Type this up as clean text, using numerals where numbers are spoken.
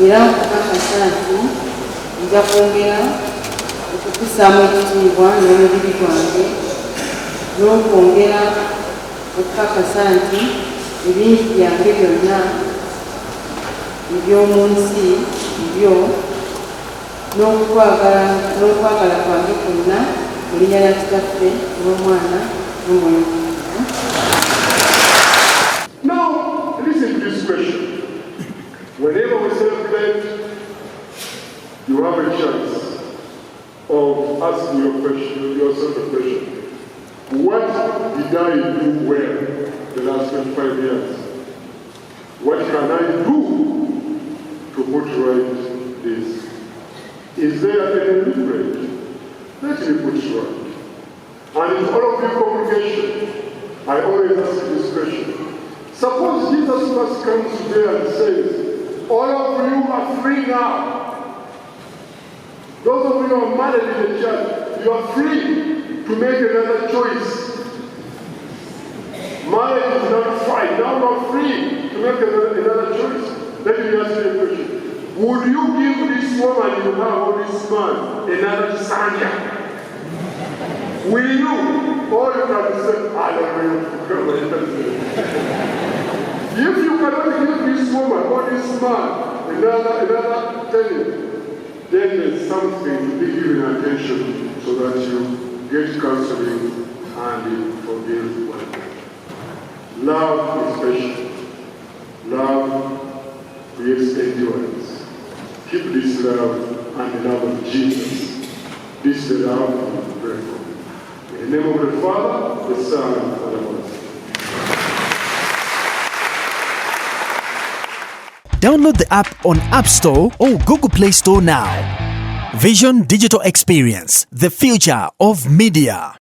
era nkukakasa nti nja kwongera okukussaamu ekitiibwa n'omubiri gwange n'okwongera okukakasa nti ebintu byange byonna eby'omu nsi byo n'okwagala kwange kwonna mu linnya lya Kitaffe n'Omwana n'Omwoyo Omutukuvu. Now, listen to this question. Whenever we celebrate, you have a chance of asking yourself a question. What did I do well the last 25 years? What can I do to put right this? Is there any regret? Let me put it right. And in all of your congregation, I always ask this question. Suppose Jesus Christ comes today and says, all of you are free now. Those of you who are married in the church, you are free to make another choice. Marriage is not fight. Now you are free to make another choice. Let me ask you a question. Would you give this woman you have or this man another Sanja? Will you? Or you can say, I don't know. If you cannot give this woman or this man another tenant, then there's something to be given attention so that you get counseling and forgive one. Love is patient. Love creates endurance. Keep this love and the love of Jesus. This is the love we pray for. In the name of the Father, the Son, and the Holy Spirit. Download the app on App Store or Google Play Store now. Vision Digital Experience, the future of media.